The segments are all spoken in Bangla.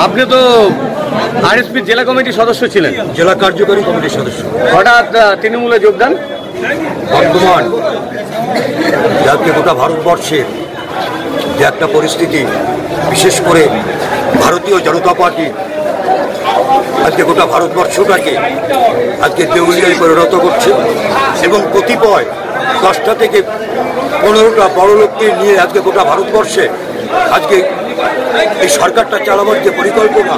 আপনি তো আরএসপি জেলা কমিটির সদস্য ছিলেন, জেলা কার্যকরী কমিটির সদস্য। হঠাৎ তৃণমূলে যোগদান। বর্তমান আজকে গোটা ভারতবর্ষের যে একটা পরিস্থিতি, বিশেষ করে ভারতীয় জনতা পার্টি আজকে গোটা ভারতবর্ষটাকে আজকে দেউলিয়ায় পরিণত করছে এবং কতিপয় 10টা থেকে 15টা বড় লোককে নিয়ে আজকে গোটা ভারতবর্ষে আজকে এই সরকারটা চালাবার যে পরিকল্পনা,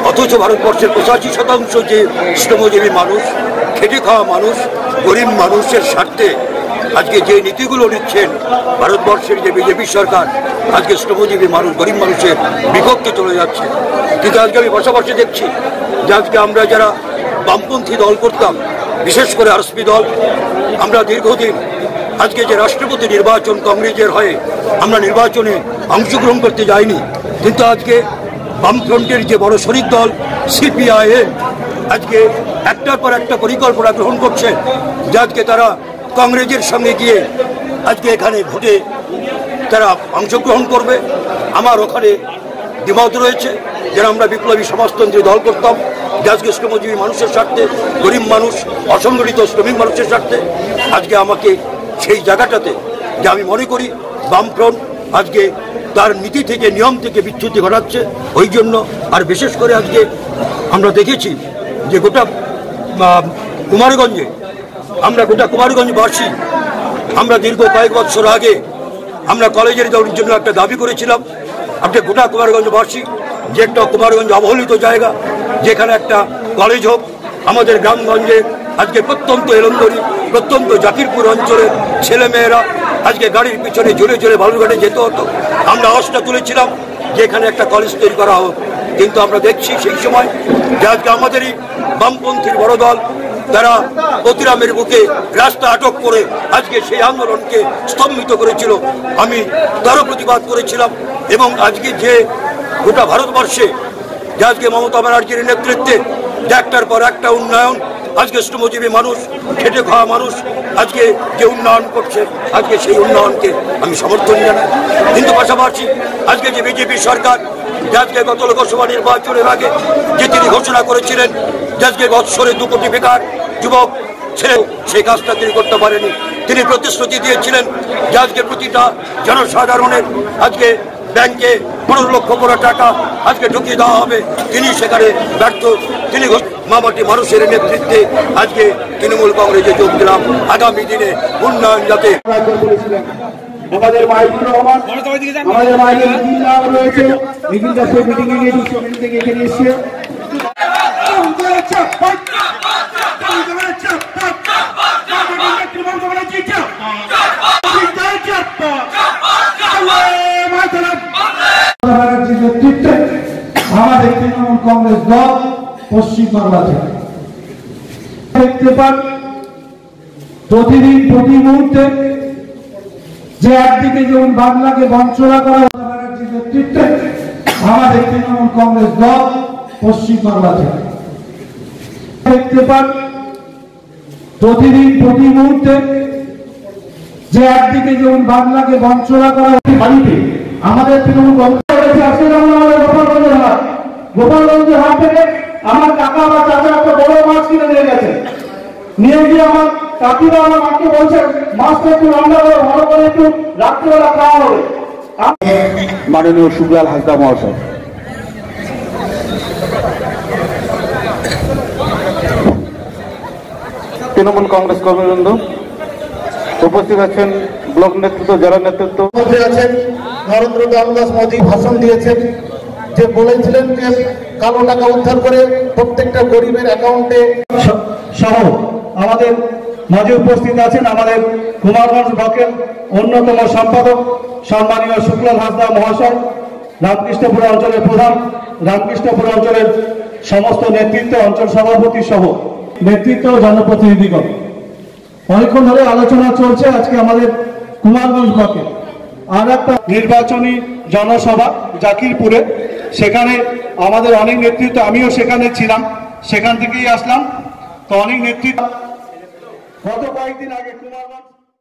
অথচ ভারতবর্ষের 85% যে শ্রমজীবী মানুষ, খেটে খাওয়া মানুষ, গরিব মানুষের স্বার্থে আজকে যে নীতিগুলো নিচ্ছেন ভারতবর্ষের যে বিজেপি সরকার, আজকে শ্রমজীবী মানুষ, গরিব মানুষের বিপক্ষে চলে যাচ্ছে। কিন্তু আজকে আমি পাশাপাশি দেখছি যে আজকে আমরা যারা বামপন্থী দল করতাম, বিশেষ করে আরএসপি দল, আমরা দীর্ঘদিন আজকে যে রাষ্ট্রপতি নির্বাচন কংগ্রেসের হয়ে আমরা নির্বাচনে অংশগ্রহণ করতে যাইনি, কিন্তু আজকে বামফ্রন্টের যে বড় শরিক দল সিপিআইএম আজকে একটার পর একটা পরিকল্পনা গ্রহণ করছে যে আজকে তারা কংগ্রেসের সঙ্গে গিয়ে আজকে এখানে ভোটে তারা অংশগ্রহণ করবে। আমার ওখানে দ্বিমত রয়েছে, যারা আমরা বিপ্লবী সমাজতন্ত্রী দল করতাম, যে আজকে শ্রমজীবী মানুষের স্বার্থে, গরিব মানুষ, অসংগঠিত শ্রমিক মানুষের স্বার্থে আজকে আমাকে সেই জায়গাটাতে, যে আমি মনে করি বামফ্রন্ট আজকে তার নীতি থেকে, নিয়ম থেকে বিচ্যুতি ঘটাচ্ছে। ওই জন্য আর বিশেষ করে আজকে আমরা দেখেছি যে গোটা কুমারগঞ্জে, আমরা গোটা কুমারগঞ্জবাসী আমরা দীর্ঘ কয়েক বছর আগে আমরা কলেজের জন্য একটা দাবি করেছিলাম। আপনি গোটা কুমারগঞ্জবাসী যে একটা কুমারগঞ্জ অবহেলিত জায়গা, যেখানে একটা কলেজ হোক। আমাদের গ্রামগঞ্জে আজকে প্রত্যন্ত এলন্দরি, প্রত্যন্ত জাকিরপুর অঞ্চলের ছেলেমেয়েরা আজকে গাড়ির পিছনে জোরে জোরে বালুরঘাটে যেতে হতো। আমরা আওয়াজটা তুলেছিলাম যে এখানে একটা কলেজ তৈরি করা হোক, কিন্তু আমরা দেখছি সেই সময় যে আজকে আমাদেরই বামপন্থীর বড় দল তারা প্রতিরামের বুকে রাস্তা আটক করে আজকে সেই আন্দোলনকে স্তম্ভিত করেছিল। আমি তারও প্রতিবাদ করেছিলাম এবং আজকে যে গোটা ভারতবর্ষে যে আজকে মমতা ব্যানার্জির নেতৃত্বে একটার পর একটা উন্নয়ন, আজকে শ্রমজীবী মানুষ, খেটে খাওয়া মানুষ আজকে যে উন্নয়ন করছে, আজকে সেই উন্নয়নকে আমি সমর্থন জানাই। কিন্তু পাশাপাশি আজকে যে বিজেপি সরকার যে আজকে গত লোকসভা নির্বাচনের আগে যে তিনি ঘোষণা করেছিলেন যে আজকে বৎসরে 2 কোটি বেকার যুবক ছেলে, সেই কাজটা তিনি করতে পারেনি। তিনি প্রতিশ্রুতি দিয়েছিলেন যে আজকে প্রতিটা জনসাধারণের আজকে ব্যাংকে 15 লক্ষ করে টাকা আজকে ঢুকিয়ে দেওয়া হবে, তিনি সেখানে ব্যর্থ। তিনি মামাটি মানুষের নেতৃত্বে আজকে তৃণমূল কংগ্রেসে যোগ দিলাম। আগামী দিনে উন্নয়ন যাতে আমাদের মাইনুর রহমান, আমাদের মাইনুর নাম রয়েছে, মিটিংটা সেই মিটিংয়ে গিয়ে মিটিং থেকে এখানে এসছে। নেতৃত্বে আমাদের তৃণমূল কংগ্রেস দল পশ্চিমবাংলা থেকে দেখতে পান প্রতিদিন প্রতি মুহূর্তে যে একদিকে যেমন বাংলাকে বঞ্চনা করা, নেতৃত্বে আমাদের তৃণমূল কংগ্রেস দল পশ্চিমবাংলা থেকে দেখতে পান প্রতিদিন প্রতি মুহূর্তে যে একদিকে যেমন বাংলাকে বঞ্চনা করা বাড়িতে আমাদের তৃণমূল কংগ্রেস গোপালগঞ্জের হাট থেকে আমার কাকা বা চাচা একটা বড় মাছ কিনে নিয়ে গেছে, নিয়ে গিয়ে আমার কাকিরা আমার মাকে বলছেন মাছটা একটু রান্না করে ভালো করে একটু রাত্রিবেলা খাওয়া হবে। মাননীয় সুবলাল হাসদা মহাশয়, তৃণমূল কংগ্রেস কর্মীবৃন্দ উপস্থিত আছেন, ব্লক নেতৃত্ব, জেলা নেতৃত্ব আছেন। নরেন্দ্র দামোদর মোদী ভাষণ দিয়েছেন, যে বলেছিলেন যে কালো টাকা উদ্ধার করে প্রত্যেকটা গরিবের অ্যাকাউন্টে সহ আমাদের মাঝে উপস্থিত আছেন আমাদের কুমারগঞ্জ ব্লকের অন্যতম সম্পাদক সম্মানীয় সুবলাল হাসদা মহাশয়, রামকৃষ্ণপুর অঞ্চলের প্রধান, রামকৃষ্ণপুর অঞ্চলের সমস্ত নেতৃত্ব, অঞ্চল সভাপতি সহ নেতৃত্ব ও জনপ্রতিনিধিগণ। অনেকক্ষণ ধরে আলোচনা চলছে আজকে আমাদের কুমারগঞ্জ ব্লকে আর একটা নির্বাচনী জনসভা জাকিরপুরে, সেখানে আমাদের অনেক নেতৃত্ব, আমিও সেখানে ছিলাম, সেখান থেকেই আসলাম। তো অনেক নেতৃত্ব গত কয়েকদিন আগে কুমারগঞ্জ